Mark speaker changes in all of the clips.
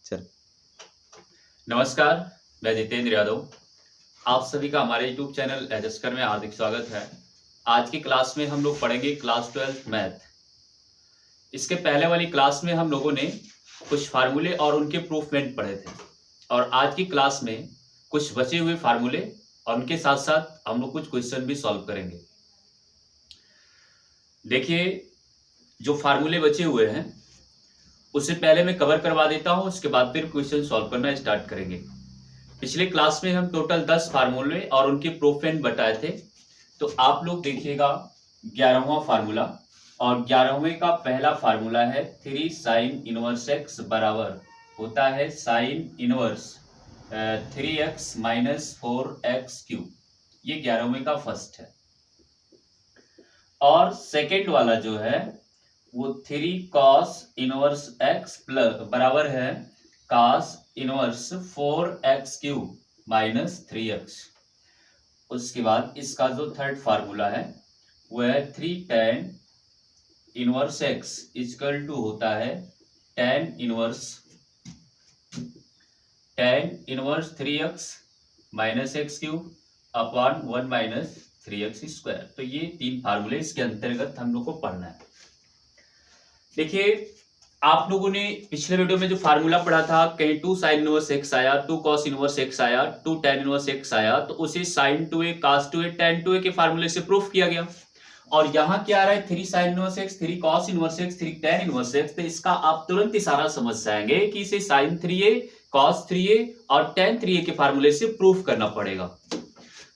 Speaker 1: चल।
Speaker 2: नमस्कार, मैं जितेंद्र यादव। आप सभी का हमारे YouTube चैनल एजस्कर में हार्दिक स्वागत है। आज की क्लास में हम लोग पढ़ेंगे क्लास 12 मैथ। इसके पहले वाली क्लास में हम लोगों ने कुछ फार्मूले और उनके प्रूफमेंट पढ़े थे और आज की क्लास में कुछ बचे हुए फार्मूले और उनके साथ साथ हम लोग कुछ क्वेश्चन भी सॉल्व करेंगे। देखिए, जो फार्मूले बचे हुए हैं उससे पहले मैं कवर करवा देता हूं, उसके बाद फिर क्वेश्चन सॉल्व करना स्टार्ट करेंगे। पिछले क्लास में हम टोटल 10 फार्मूले और उनके प्रूफमेंट बताए थे। तो आप लोग देखिएगा 11वां फार्मूला, और 11वें का पहला फार्मूला है 3 साइन इनवर्स एक्स बराबर होता है sign inverse 3x minus 4x cube. ये 11वें का फर्स्ट है। और सेकेंड वाला जो है वो 3 cos इनवर्स x प्लस बराबर है cos inverse 4x cube minus 3x। उसके बाद इसका जो थर्ड फार्मूला है वो है 3 tan inverse x equal to होता है tan inverse 3x minus x cube upon 1 minus 3x square. तो ये तीन फार्मूले इसके अंतर्गत हम लोग को पढ़ना है। देखिए, आप लोगों ने पिछले वीडियो में जो फार्मूला पढ़ा था, कहीं 2 साइन इनवर्स एक्स आया, 2 cos इनवर्स एक्स आया, 2 tan इनवर्स एक्स आया, तो उसे sin 2a cos 2a tan 2a के फार्मूले से प्रूफ किया गया। और यहां क्या आ रहा है 3 sine inverse x, 3 cos inverse x, 3 tan inverse x. तो इसका आप तुरंत इशारा समझ जाएंगे कि इसे sin 3a cos 3a और tan 3a के फार्मूले से प्रूफ करना पड़ेगा।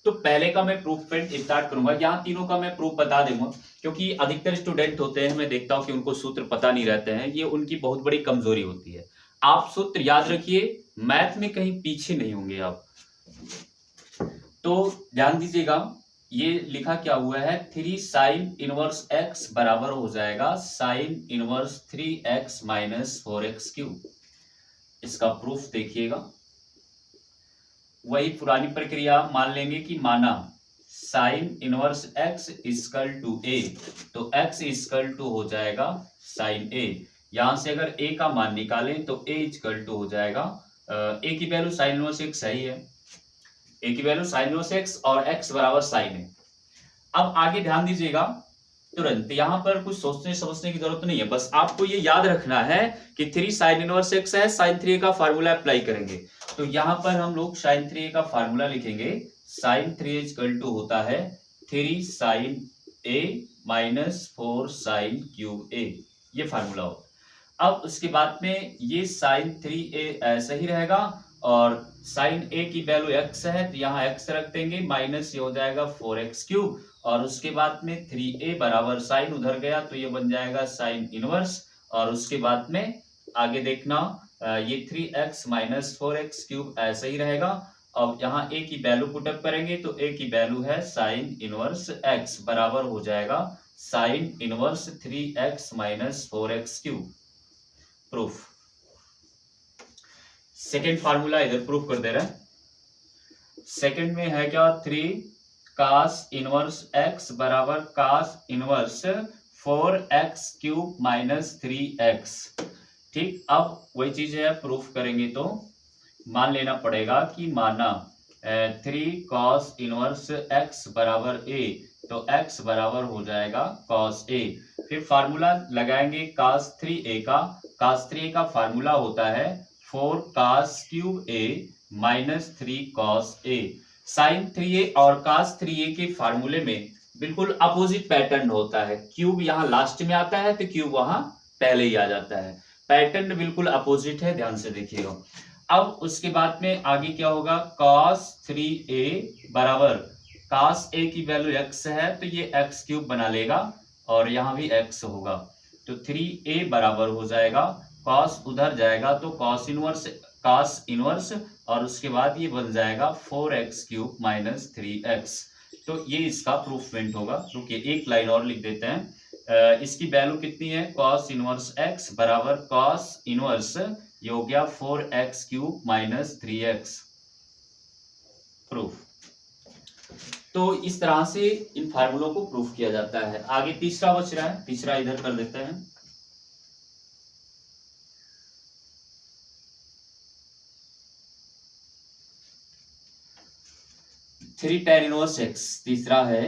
Speaker 2: तो पहले का मैं प्रूफ स्टार्ट करूंगा। यहाँ तीनों का मैं प्रूफ बता दूंगा, क्योंकि अधिकतर स्टूडेंट होते हैं, मैं देखता हूं कि उनको सूत्र पता नहीं रहते हैं। ये उनकी बहुत बड़ी कमजोरी होती है। आप सूत्र याद रखिए, मैथ में कहीं पीछे नहीं होंगे आप। तो ध्यान दीजिएगा, ये लिखा क्या हुआ है 3 साइन इनवर्स एक्स बराबर हो जाएगा sine inverse 3x minus 4x cube. इसका प्रूफ देखिएगा, वही पुरानी प्रक्रिया मान लेंगे कि माना sine inverse x equal to a, तो x इक्वल टू हो जाएगा साइन a। यहां से अगर a का मान निकालें तो a इक्वल टू हो जाएगा a की वैल्यू साइन इनवर्स x सही है, a की वैल्यू साइन इनवर्स x और x बराबर साइन है। अब आगे ध्यान दीजिएगा, तुरंत यहां पर कुछ सोचने समझने की जरूरत नहीं है, बस आपको ये याद रखना है कि 3 साइन इनवर्स x है, साइन 3a का फार्मूला अप्लाई करेंगे। तो यहां पर हम लोग साइन 3a का फार्मूला लिखेंगे। साइन 3a इक्वल टू होता है 3 sine a minus 4 sine cube a। ये फार्मूला हो। अब उसके बाद में ये साइन 3a ऐसा ही रहेगा, और साइन a की वैल्यू x है तो यहाँ x रख देंगे, माइनस ये हो जाएगा 4x क्यूब, और उसके बाद में 3a बराबर साइन उधर गया तो ये बन जाएगा साइन इनवर्स। और उसके बाद में आगे देखना, ये 3x माइनस 4x क्यूब ऐसा ही रहेगा। अब यहाँ a की वैल्यू पुटअप करेंगे तो a की वैल्यू है साइन इनवर्स x बराबर हो जाएगा sine inverse 3x minus 4x cube. Proof. Second formula इधर प्रूफ कर दे रहा है। सेकेंड में है क्या 3 cos इनवर्स x बराबर cos inverse 4x cube minus 3x। ठीक, अब वही चीज है, प्रूफ करेंगे तो मान लेना पड़ेगा कि माना 3 cos इनवर्स x बराबर a, तो x बराबर हो जाएगा cos a। फिर फार्मूला लगाएंगे cos 3a का। cos 3a का फार्मूला होता है 4 cos cube a minus 3 cos a। Sine 3a और cos 3a के फार्मूले में बिल्कुल अपोजिट पैटर्न होता है। क्यूब यहाँ लास्ट में आता है तो क्यूब वहां पहले ही आ जाता है। पैटर्न बिल्कुल अपोजिट है, ध्यान से देखिएगा। अब उसके बाद में आगे क्या होगा, cos 3a बराबर cos a की वैल्यू x है तो ये x क्यूब बना लेगा, और यहाँ भी x होगा तो 3a बराबर हो जाएगा, cos उधर जाएगा तो cos इनवर्स, और उसके बाद ये बन जाएगा 4x क्यूब माइनस 3x। तो ये इसका प्रूफमेंट होगा। रुकिए एक लाइन और लिख देते हैं। इसकी वैल्यू कितनी है, cos इनवर्स x बराबर cos इनवर्स, ये हो गया 4x cube minus 3x। Proof. तो इस तरह से इन फार्मूलों को प्रूफ किया जाता है। आगे तीसरा बच रहा है, तीसरा इधर कर देते हैं। 3 tan इनवर्स x, तीसरा है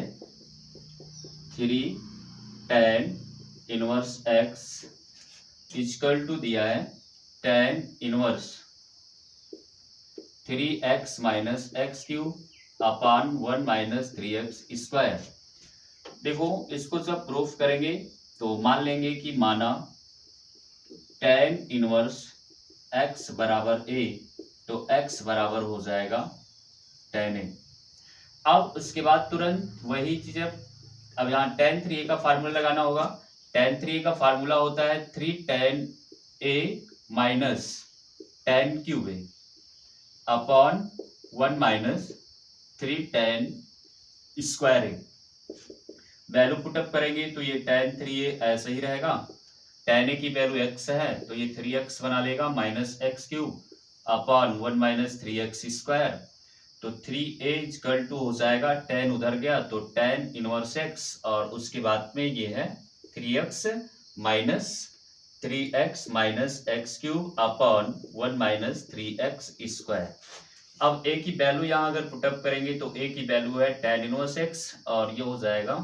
Speaker 2: 3 tan inverse x equal to दिया है tan inverse 3x minus x cube upon 1 minus 3x square. देखो इसको जब प्रूफ करेंगे तो मान लेंगे कि माना tan इनवर्स x बराबर a, तो x बराबर हो जाएगा tan a। अब उसके बाद तुरंत वही चीज, अब यहाँ tan 3a का फार्मूला लगाना होगा। tan 3a का फार्मूला होता है 3 tan a minus tan cube a upon 1 minus 3 tan square a। Value put up करेंगे तो ये tan 3a ऐसे ही रहेगा, tan a की वैल्यू x है तो ये 3x बना लेगा minus x cube upon 1 minus 3x square. तो 3a इक्वल टू हो जाएगा tan उधर गया तो tan इनवर्स x, और उसके बाद में ये है 3x minus 3x minus x cube upon 1 minus 3x square. अब a की वैल्यू यहाँ अगर पुटअप करेंगे तो a की वैल्यू है tan इनवर्स x, और ये हो जाएगा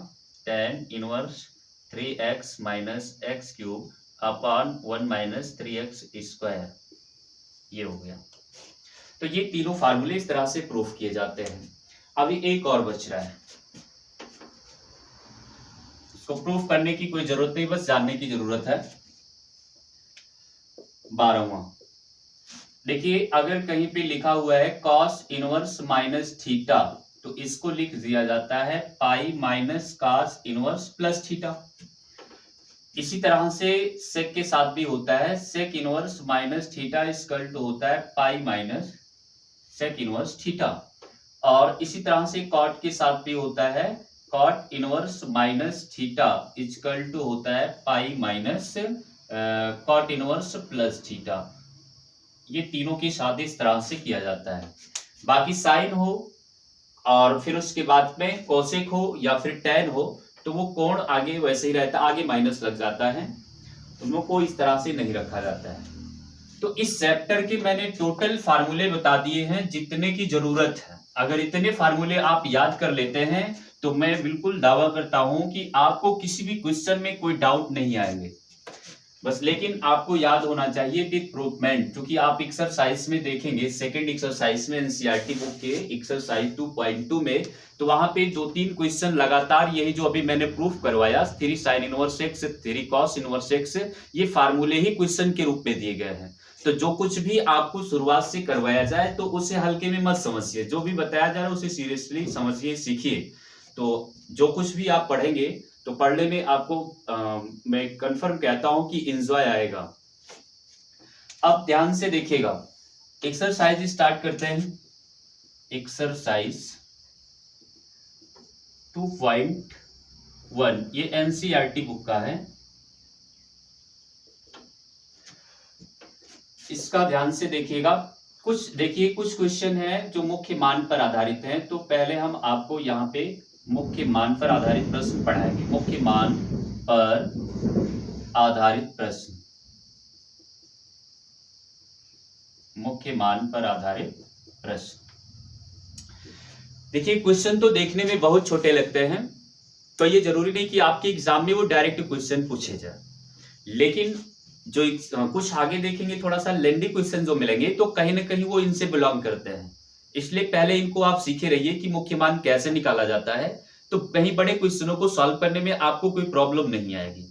Speaker 2: tan inverse 3x minus x cube upon 1 minus 3x square. ये हो गया। तो ये तीनों फार्मूले इस तरह से प्रूफ किए जाते हैं। अभी एक और बच रहा है, इसको प्रूफ करने की कोई जरूरत नहीं, बस जानने की जरूरत है। 12वां, देखिए अगर कहीं पे लिखा हुआ है cos इनवर्स माइनस थीटा, तो इसको लिख दिया जाता है pi minus cos inverse plus theta. इसी तरह से सेक के साथ भी होता है, sec inverse minus theta equal to होता है pi minus sec inverse theta. और इसी तरह से कॉट के साथ भी होता है, cot inverse minus theta equal to होता है pi minus cot inverse plus theta. ये तीनों के साथ इस तरह से किया जाता है। बाकी साइन हो और फिर उसके बाद में कोसेक हो या फिर टैन हो तो वो कोण आगे वैसे ही रहता है, आगे माइनस लग जाता है, उनको इस तरह से नहीं रखा जाता है। तो इस चैप्टर के मैंने टोटल फार्मूले बता दिए हैं जितने की जरूरत है। अगर इतने फार्मूले आप याद कर लेते हैं तो मैं बिल्कुल दावा करता हूं कि आपको किसी भी क्वेश्चन में कोई डाउट नहीं आएंगे। बस लेकिन आपको याद होना चाहिए विद प्रूफमेंट, क्योंकि आप एक्सरसाइज में देखेंगे, सेकंड एक्सरसाइज में एनसीईआरटी बुक के एक्सरसाइज 2.2 में, तो वहां पे 2-3 क्वेश्चन लगातार यही जो अभी मैंने प्रूफ करवाया 3 sin inverse x 3 cos inverse x, ये फार्मूले ही क्वेश्चन के रूप में दिए गए हैं। तो जो कुछ भी आपको शुरुआत से करवाया जाए तो उसे हल्के में मत समझिए, जो भी बताया जा रहा है उसे सीरियसली समझिए, सीखिए। तो जो कुछ भी आप पढ़ेंगे तो पढ़ने में आपको मैं कंफर्म कहता हूं कि एंजॉय आएगा। अब ध्यान से देखिएगा, एक्सरसाइज स्टार्ट करते हैं। एक्सरसाइज 2.1 ये एनसीईआरटी बुक का है, इसका ध्यान से देखिएगा। कुछ देखिए, कुछ क्वेश्चन है जो मुख्य मान पर आधारित हैं, तो पहले हम आपको यहाँ पे मुख्य मान पर आधारित प्रश्न पढ़ाएंगे। मुख्य मान पर आधारित प्रश्न, मुख्य मान पर आधारित प्रश्न। देखिए क्वेश्चन तो देखने में बहुत छोटे लगते हैं, तो ये जरूरी नहीं कि आपके एग्जाम में वो डायरेक्ट क्वेश्चन पूछे जाए, लेकिन जो कुछ आगे देखेंगे थोड़ा सा लेंदी क्वेश्चन जो मिलेंगे तो कहीं ना कहीं वो इनसे बिलोंग करते हैं। इसलिए पहले इनको आप सीखे रहिए कि मुख्य मान कैसे निकाला जाता है, तो कहीं बड़े क्वेश्चनों को सॉल्व करने में आपको कोई प्रॉब्लम नहीं आएगी।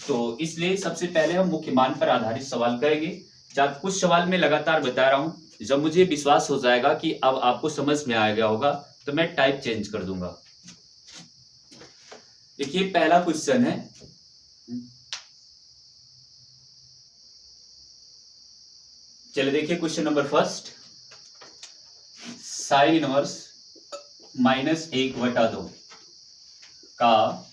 Speaker 2: तो इसलिए सबसे पहले हम मुख्य मान पर आधारित सवाल करेंगे। कुछ सवाल मैं लगातार बता रहा हूं, जब मुझे विश्वास हो जाएगा कि अब आपको समझ में आ गया होगा तो मैं टाइप चेंज कर दूंगा। देखिए पहला क्वेश्चन है, चलिए देखिए question number first, sign inverse -1/2 का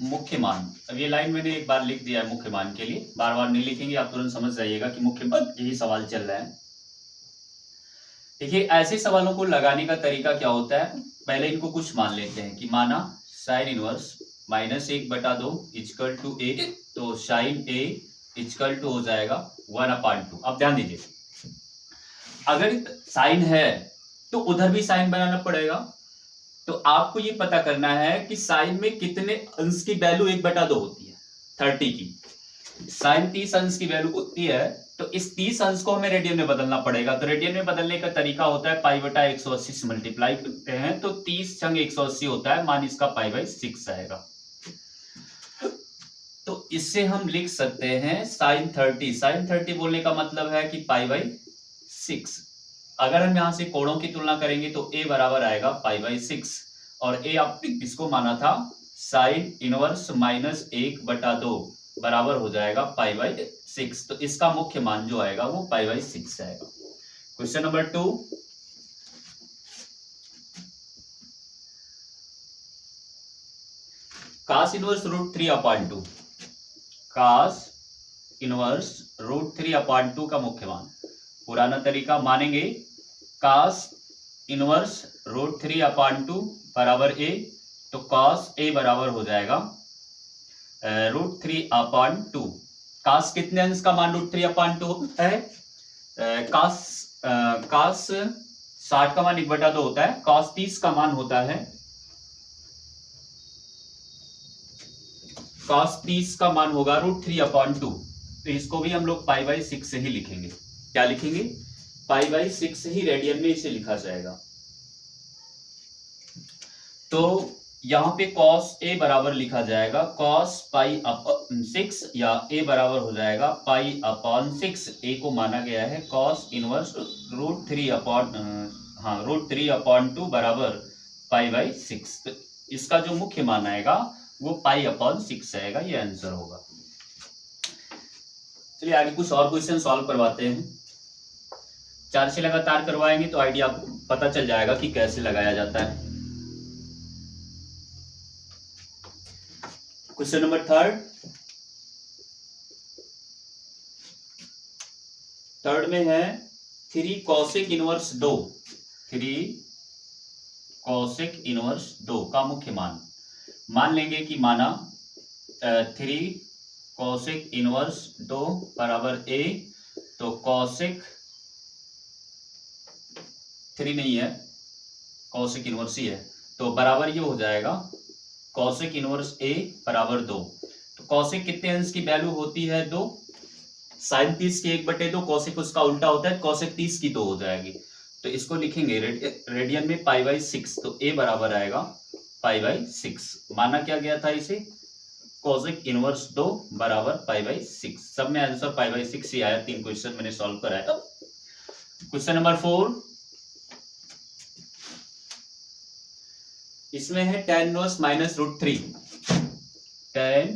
Speaker 2: मुख्य मान। अब ये लाइन मैंने एक बार लिख दिया है मुख्य मान के लिए, बार बार नहीं लिखेंगे, आप तुरंत समझ जाइएगा कि मुख्य मान यही सवाल चल रहा है। देखिए ऐसे सवालों को लगाने का तरीका क्या होता है, पहले इनको कुछ मान लेते हैं कि माना sine inverse -1/2 equal to a, तो साइन a इक्वल टू हो जाएगा 1/2। अब ध्यान दीजिए, अगर साइन है तो उधर भी साइन बनाना पड़ेगा। तो आपको ये पता करना है कि साइन में कितने अंश की वैल्यू 1/2 होती है 30 की। साइन 30 अंश की वैल्यू होती है, तो इस 30 अंश को हमें रेडियन में बदलना पड़ेगा। तो रेडियन में बदलने का तरीका होता है π/180 से मल्टीप्लाई करते हैं, तो 30 × 180 होता है, मान इसका π/6 आएगा। तो इससे हम लिख सकते हैं साइन 30। साइन 30 बोलने का मतलब है कि π/6। अगर हम यहां से कोणों की तुलना करेंगे तो a बराबर आएगा π/6, और a आपने किसको माना था, साइन इनवर्स -1/2 बराबर हो जाएगा π/6। तो इसका मुख्य मान जो आएगा वो π/6 आएगा। Question number 2, cos inverse √3/2। cos inverse √3/2 का मुख्य मान, पुराना तरीका मानेंगे cos इनवर्स √3/2 बराबर a, तो cos a बराबर हो जाएगा √3/2। cos कितने अंश का मान √3/2 होता है, cos 60 का मान 1/2 होता है, cos 30 का मान होता है, cos 30 का मान होगा √3/2। तो इसको भी हम लोग π/6 से ही लिखेंगे। क्या लिखेंगे, π/6 ही रेडियन में इसे लिखा जाएगा। तो यहां पे cos a बराबर लिखा जाएगा cos π/6, या a बराबर हो जाएगा π/6। a को माना गया है cos इनवर्स √3/2 बराबर π/6। तो इसका जो मुख्य मान आएगा वो π/6 आएगा, ये आंसर होगा। चलिए आगे कुछ और क्वेश्चन सॉल्व करवाते हैं। 4 से लगातार करवाएंगे तो आइडिया आपको पता चल जाएगा कि कैसे लगाया जाता है। क्वेश्चन नंबर 3 में है 3 cosec इनवर्स 2। 3 cosec इनवर्स 2 का मुख्य मान लेंगे कि माना 3 cosec इनवर्स 2 बराबर a, तो cosec 3 नहीं है, cosec इनवर्स ही है, तो बराबर ये हो जाएगा cosec इनवर्स a बराबर 2। तो cosec कितने अंश की वैल्यू होती है 2, sin 30 की 1/2, cosec उसका उल्टा होता है, cosec 30 की 2 हो जाएगी। तो इसको लिखेंगे रेडियन में π/6, तो a बराबर आएगा π/6। माना क्या गया था इसे, cosec इनवर्स 2 बराबर π/6। सब में आंसर π/6 ही आया। 3 क्वेश्चन मैंने सॉल्व कराया। क्वेश्चन नंबर 4, इसमें है tan इनवर्स -√3। tan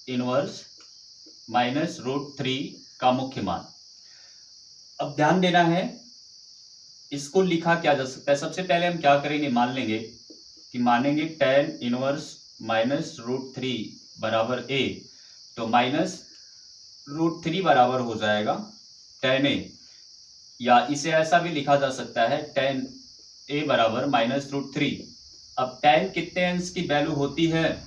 Speaker 2: इनवर्स -√3 का मुख्य मान। अब ध्यान देना है, इसको लिखा क्या जा सकता है। सबसे पहले हम क्या करेंगे, मान लेंगे कि मानेंगे tan इनवर्स -√3 बराबर a, तो -√3 बराबर हो जाएगा tan a, या इसे ऐसा भी लिखा जा सकता है tan a बराबर -√3। अब tan कितने अंश की वैल्यू होती है,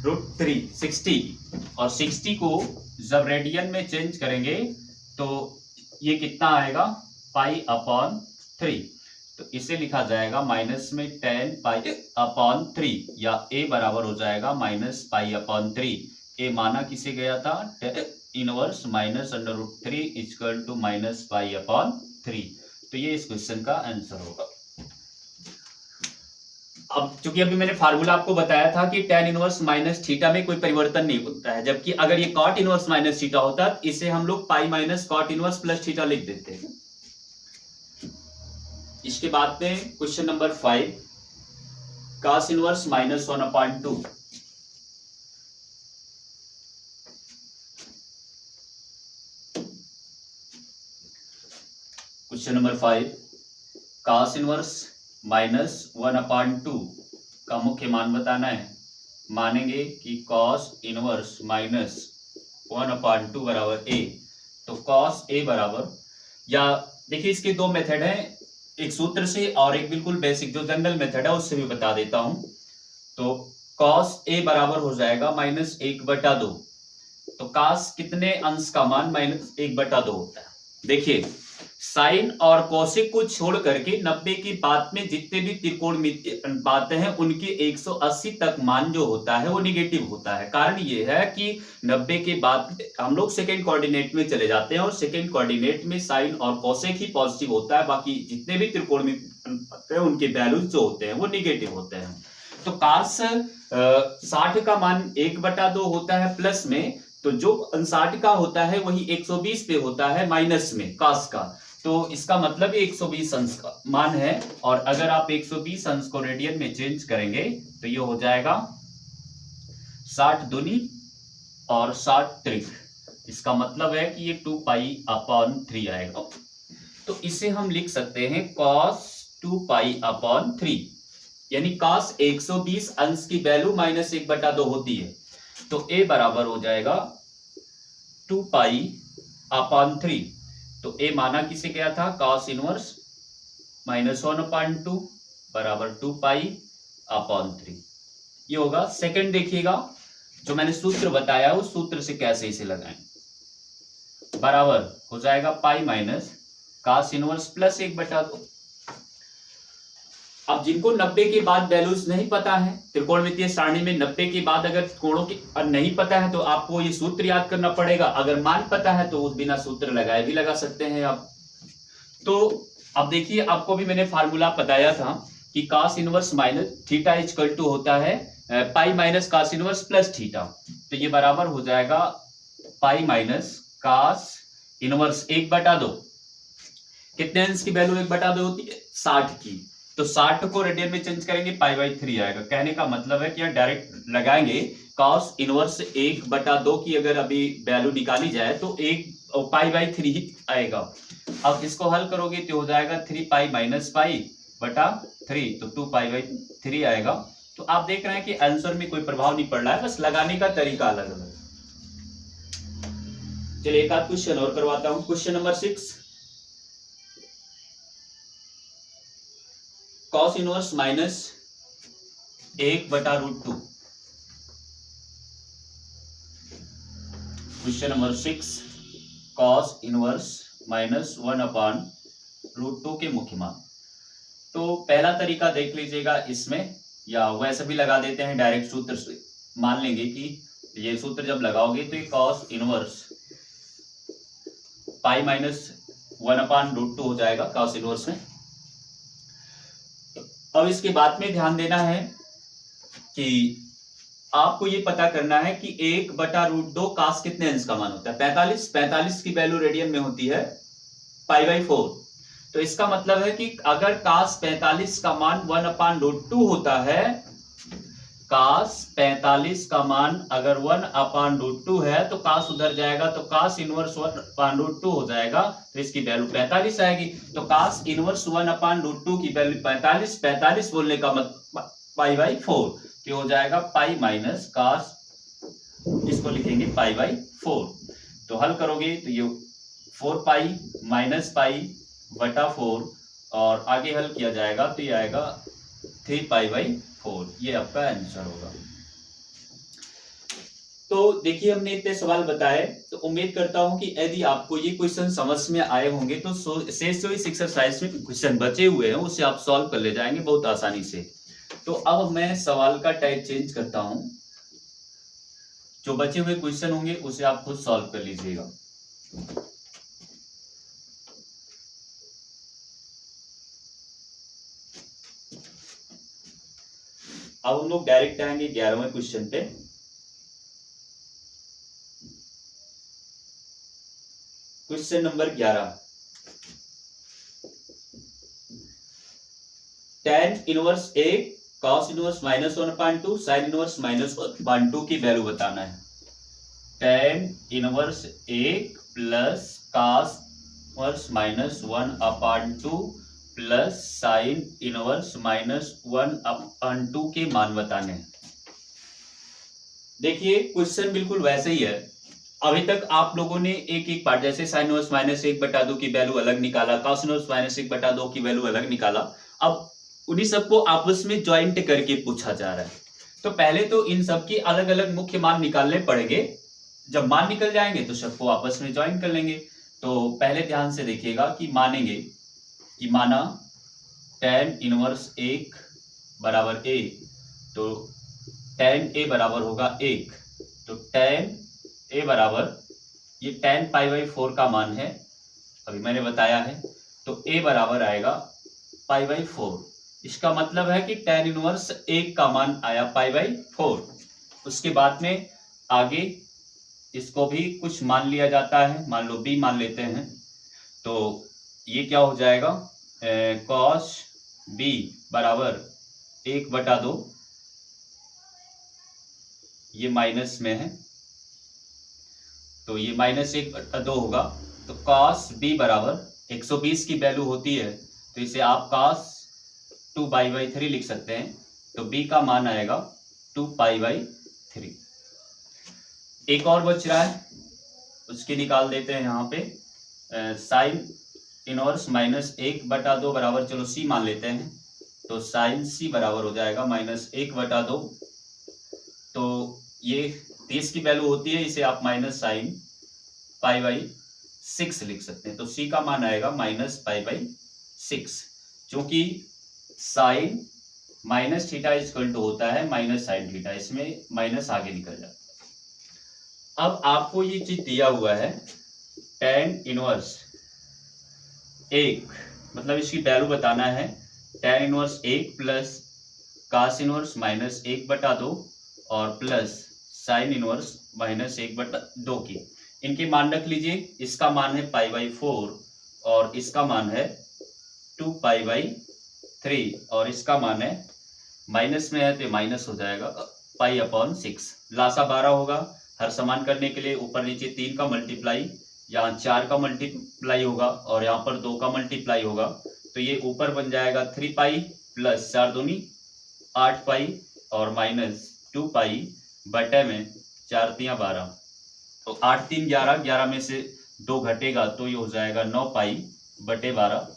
Speaker 2: √3 60, और 60 को जब रेडियन में चेंज करेंगे तो ये कितना आएगा, π/3। तो इसे लिखा जाएगा माइनस में tan π/3, या a बराबर हो जाएगा -π/3। a माना किसे गया था, tan इनवर्स -√3 इक्वल टू -π/3। तो ये इस क्वेश्चन का आंसर होगा। अब चूंकि अभी मैंने फार्मूला आपको बताया था कि tan इनवर्स माइनस थीटा में कोई परिवर्तन नहीं होता है, जबकि अगर ये cot इनवर्स माइनस थीटा होता इसे हम लोग pi minus cot inverse plus theta लिख देते हैं। इसके बाद में question number 5, cos inverse -1/2। Question number 5, cos inverse -1/2 का मुख्य मान बताना है। मानेंगे कि cos इनवर्स -1/2 बराबर a, तो cos a बराबर, या देखिए इसके 2 मेथड हैं, एक सूत्र से और एक बिल्कुल बेसिक जो जनरल मेथड है उससे भी बता देता हूं। तो cos a बराबर हो जाएगा -1/2। तो cos कितने अंश का मान -1/2 होता है, देखिए साइन और कोसेक को छोड़ करके 90 की बात में जितने भी त्रिकोणमितीय बातें हैं उनकी 180 तक मान जो होता है वो निगेटिव होता है। कारण ये है कि 90 के बाद हम लोग सेकेंड कोऑर्डिनेट में चले जाते हैं और सेकेंड कोऑर्डिनेट में साइन और कोसेक ही पॉजिटिव होता है, बाकी जितने भी त्रिकोणमितीय हैं उनके वैल्यूज जो होते हैं वो निगेटिव होते हैं। तो काश 60 का मान 1/2 होता है प्लस में, तो जो 59 का होता है वही 120 पे होता है माइनस में काश का। तो इसका मतलब 120 अंश का मान है, और अगर आप 120 अंश को रेडियन में चेंज करेंगे तो ये हो जाएगा 60 दूनी और 60 त्रिक। इसका मतलब है कि ये 2π/3 आएगा। तो इसे हम लिख सकते हैं cos 2π/3, यानी cos 120 अंश की वैल्यू -1/2 होती है। तो a बराबर हो जाएगा 2π/3। तो a माना किसे गया था, cos इनवर्स -1/2 बराबर 2π/3 ये होगा। सेकंड देखिएगा, जो मैंने सूत्र बताया उस सूत्र से कैसे इसे लगाएं। बराबर हो जाएगा पाई माइनस cos इनवर्स प्लस 1/2। अब जिनको 90 के बाद वैल्यूज नहीं पता है, त्रिकोणमितीय सारणी में 90 के बाद अगर कोणों की नहीं पता है तो आपको ये सूत्र याद करना पड़ेगा। अगर मान पता है तो उस बिना सूत्र लगाए भी लगा सकते हैं आप। तो अब देखिए, आपको भी मैंने फार्मूला बताया था कि cos inverse minus theta equal to होता है pi minus cos inverse plus theta. तो ये बराबर हो जाएगा पाई माइनस cos इनवर्स 1/2। कितने अंश की वैल्यू 1/2 होती है, 60 की। तो 60 को रेडियन में चेंज करेंगे π/3 आएगा। कहने का मतलब है कि यहाँ डायरेक्ट लगाएंगे cos इनवर्स 1/2 की अगर अभी वैल्यू निकाली जाए तो 1π/3 ही आएगा। अब इसको हल करोगे तो हो जाएगा 3π - π/3, तो 2π/3 आएगा। तो आप देख रहे हैं कि आंसर में कोई प्रभाव नहीं पड़ रहा है, बस लगाने का तरीका अलग अलग। चलिए एक आध क्वेश्चन और करवाता हूं। Question number 6, cos inverse -1/√2। Question number 6, cos inverse -1/√2 के मुख्य मान। तो पहला तरीका देख लीजिएगा इसमें, या वैसे भी लगा देते हैं डायरेक्ट सूत्र से। मान लेंगे कि ये सूत्र जब लगाओगे तो ये cos इनवर्स पाई -1/√2 हो जाएगा cos इनवर्स में। अब इसके बाद में ध्यान देना है कि आपको ये पता करना है कि 1/√2 cos कितने अंश का मान होता है, 45 की वैल्यू रेडियन में होती है π/4। तो इसका मतलब है कि अगर cos 45 का मान 1/√2 होता है, cos 45 का मान अगर 1/√2 है तो cos उधर जाएगा तो cos इनवर्स 1/√2 हो जाएगा, तो इसकी वैल्यू 45 आएगी। तो cos इनवर्स 1/√2 की वैल्यू 45 बोलने का मतलब π/4 कि हो जाएगा पाई माइनस cos, इसको लिखेंगे π/4। तो हल करोगे तो ये 4π - π/4 और आगे हल किया जाएगा तो ये आएगा 3π/4। ये आपका आंसर होगा। तो देखिए, हमने इतने सवाल बताए, तो उम्मीद करता हूं कि यदि आपको ये क्वेश्चन समझ में आए होंगे तो शेष जो इस एक्सरसाइज में क्वेश्चन बचे हुए हैं उसे आप सॉल्व कर ले जाएंगे बहुत आसानी से। तो अब मैं सवाल का टाइप चेंज करता हूं, जो बचे हुए क्वेश्चन होंगे उसे आप खुद सॉल्व कर लीजिएगा। अब हम लोग डायरेक्ट आएंगे 11वें क्वेश्चन पे। Question number 11, tan inverse 1 cos inverse -1/2 sin inverse -1/2 की वैल्यू बताना है। tan inverse 1 plus cos inverse -1/2 plus sign inverse -1/2 के मान बताने हैं। देखिए, क्वेश्चन बिल्कुल वैसे ही है। अभी तक आप लोगों ने एक पार्ट, जैसे साइन इनवर्स -1/2 की वैल्यू अलग निकाला, cos इनवर्स -1/2 की वैल्यू अलग निकाला। अब उन्हीं सबको आपस में ज्वाइंट करके पूछा जा रहा है। तो पहले तो इन सबकी अलग अलग मुख्य मान निकालने पड़ेंगे। जब मान निकल जाएंगे तो सबको आपस में ज्वाइन कर लेंगे। तो पहले ध्यान से देखिएगा कि मानेंगे कि माना tan इनवर्स 1 बराबर a, तो tan a बराबर होगा 1, तो tan a बराबर ये tan पाई बाई 4 का मान है, अभी मैंने बताया है, तो a बराबर आएगा पाई बाई 4। इसका मतलब है कि tan इनवर्स 1 का मान आया पाई बाई 4। उसके बाद में आगे इसको भी कुछ मान लिया जाता है, मान लो b मान लेते हैं, तो ये क्या हो जाएगा, cos b बराबर 1/2, ये माइनस में है तो ये -1/2 होगा, तो cos b बराबर 120 की वैल्यू होती है, तो इसे आप cos 2π/3 लिख सकते हैं, तो b का मान आएगा 2π/3। एक और बच रहा है, उसके निकाल देते हैं यहाँ पे, साइन इनवर्स -1/2 बराबर, चलो c मान लेते हैं, तो साइन c बराबर हो जाएगा -1/2, तो ये 30 की वैल्यू होती है, इसे आप -sin π/6 लिख सकते हैं, तो c का मान आएगा -π/6, क्योंकि sine minus theta equal to होता है माइनस साइन थीटा, इसमें माइनस आगे निकल जाता है। अब आपको ये चीज दिया हुआ है tan इनवर्स 1, मतलब इसकी वैल्यू बताना है, tan inverse 1 plus cos inverse -1/2 और प्लस साइन इनवर्स -1/2 की, इनके मान रख लीजिए। इसका मान है π/4 और इसका मान है 2π/3 और इसका मान है माइनस में है तो माइनस हो जाएगा π/6। लासा 12 होगा, हर समान करने के लिए ऊपर नीचे 3 का मल्टीप्लाई, यहाँ 4 का मल्टीप्लाई होगा और यहाँ पर 2 का मल्टीप्लाई होगा, तो ये ऊपर बन जाएगा 3π प्लस 4 दूनी 8π और -2π बटे में 4 3 12, तो 8 3 11, 11 में से 2 घटेगा तो ये हो जाएगा 9π/12,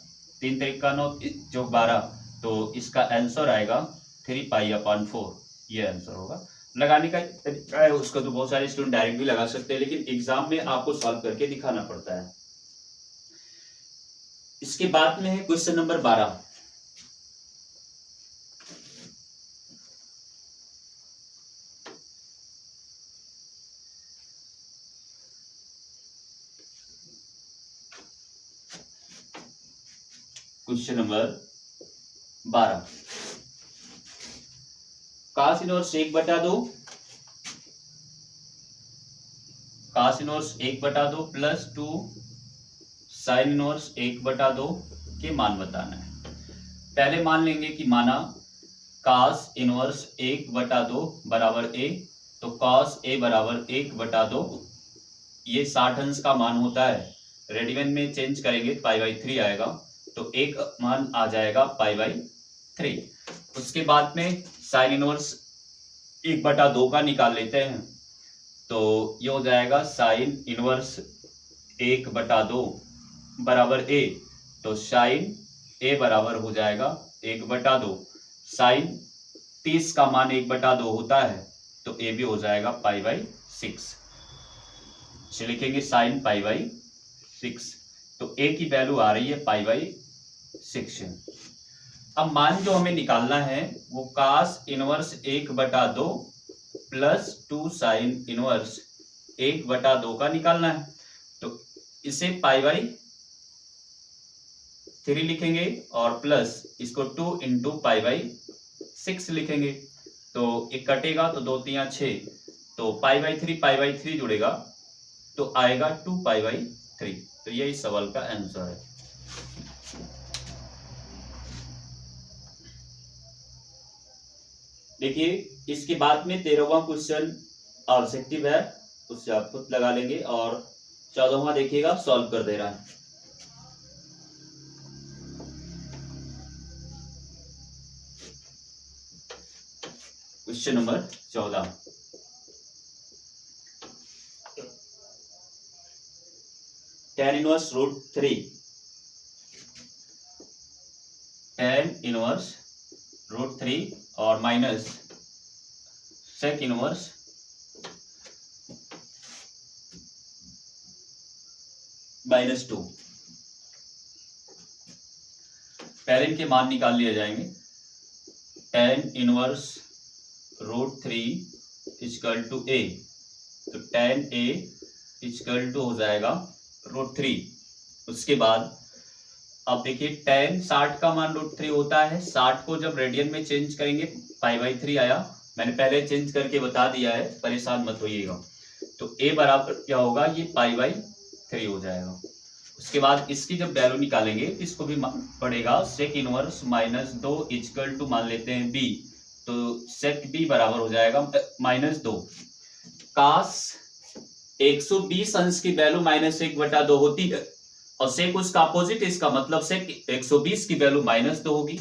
Speaker 2: 3 3 का 9 जो 12, तो इसका आंसर आएगा 3π/4, ये आंसर होगा। लगाने का तरीका है उसका, तो बहुत सारे स्टूडेंट डायरेक्ट भी लगा सकते हैं, लेकिन एग्जाम में आपको सॉल्व करके दिखाना पड़ता है। इसके बाद में है question number 12। Question number 12, cos inverse 1/2, cos inverse 1/2 plus 2 sign inverse 1/2 के मान बताना है। पहले मान लेंगे कि माना cos इनवर्स 1/2 बराबर a, तो cos a बराबर 1/2, ये 60 अंश का मान होता है, रेडियन में चेंज करेंगे π/3 आएगा, तो एक मान आ जाएगा π/3। उसके बाद में साइन इनवर्स 1/2 का निकाल लेते हैं, तो ये हो जाएगा साइन इनवर्स 1/2 बराबर a, तो साइन a बराबर हो जाएगा 1/2, साइन 30 का मान 1/2 होता है, तो a भी हो जाएगा π/6, इसे लिखेंगे साइन π/6, तो a की वैल्यू आ रही है π/6। अब मान जो हमें निकालना है वो cos inverse 1/2 plus 2 sign inverse 1/2 का निकालना है, तो इसे π/3 लिखेंगे और प्लस इसको 2 × π/6 लिखेंगे, तो एक कटेगा तो 2 3 6, तो π/3 जुड़ेगा तो आएगा 2π/3, तो यही इस सवाल का आंसर है। देखिए इसके बाद में 13वां क्वेश्चन ऑब्जेक्टिव है, उससे आप खुद लगा लेंगे, और 14वां देखिएगा सॉल्व कर दे रहा है। Question number 14, tan inverse √3, tan inverse √3 और माइनस सेक इनवर्स -2। पहले इनके मान निकाल लिए जाएंगे। tan inverse √3 equal to a, तो tan a इक्वल टू हो जाएगा √3। उसके बाद अब देखिए tan 60 का मान √3 होता है। 60 को जब रेडियन में चेंज करेंगे π/3 आया, मैंने पहले चेंज करके बता दिया है, परेशान मत होइएगा। तो a बराबर क्या होगा, ये π/3 हो जाएगा। उसके बाद इसकी जब वैल्यू निकालेंगे तो इसको भी पड़ेगा sec इनवर्स -2 इक्वल टू मान लेते हैं b, तो sec b बराबर हो जाएगा -2। cos 120 अंश की वैल्यू -1/2 होती है और sec उसका अपोजिट, इसका मतलब sec 120 की वैल्यू -2 होगी।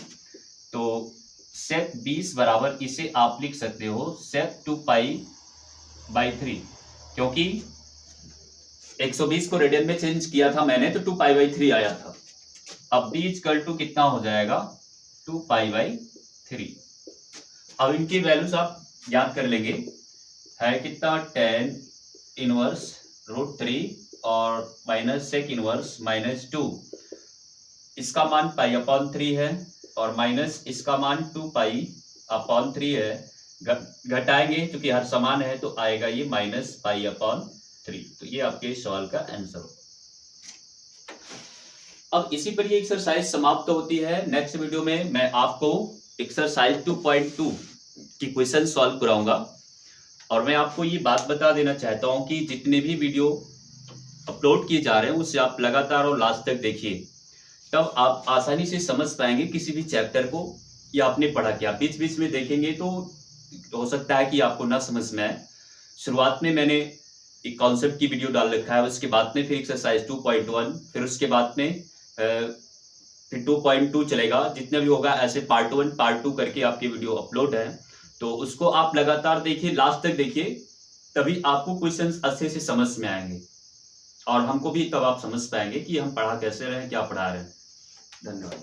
Speaker 2: तो sec 20 बराबर इसे आप लिख सकते हो sec 2π/3, क्योंकि 120 को रेडियन में चेंज किया था मैंने, तो 2π/3 आया था। अब b इक्वल टू कितना हो जाएगा, 2π/3। अब इनकी वैल्यूज आप याद कर लेंगे, है कितना, tan इनवर्स √3 और -sec इनवर्स -2, इसका मान π/3 है और माइनस इसका मान 2π/3 है। घटाएंगे क्योंकि हर समान है तो आएगा ये -π/3। तो ये आपके सवाल का आंसर होगा। अब इसी पर ये एक्सरसाइज समाप्त होती है। नेक्स्ट वीडियो में मैं आपको एक्सरसाइज 2.2 की क्वेश्चन सॉल्व कराऊंगा। और मैं आपको ये बात बता देना चाहता हूं कि जितने भी वीडियो अपलोड किए जा रहे हैं उसे आप लगातार और लास्ट तक देखिए, तब आप आसानी से समझ पाएंगे किसी भी चैप्टर को, या आपने पढ़ा क्या। बीच बीच में देखेंगे तो हो सकता है कि आपको ना समझ में आए। शुरुआत में मैंने एक कॉन्सेप्ट की वीडियो डाल रखा है, उसके बाद में फिर एक्सरसाइज 2.1, फिर उसके बाद में फिर 2.2 चलेगा। जितने भी होगा ऐसे पार्ट 1 पार्ट 2 करके आपकी वीडियो अपलोड है, तो उसको आप लगातार देखिए, लास्ट तक देखिए, तभी आपको क्वेश्चंस अच्छे से समझ में आएंगे और हमको भी तब आप समझ पाएंगे कि हम पढ़ा कैसे रहे हैं, क्या पढ़ा रहे हैं। धन्यवाद।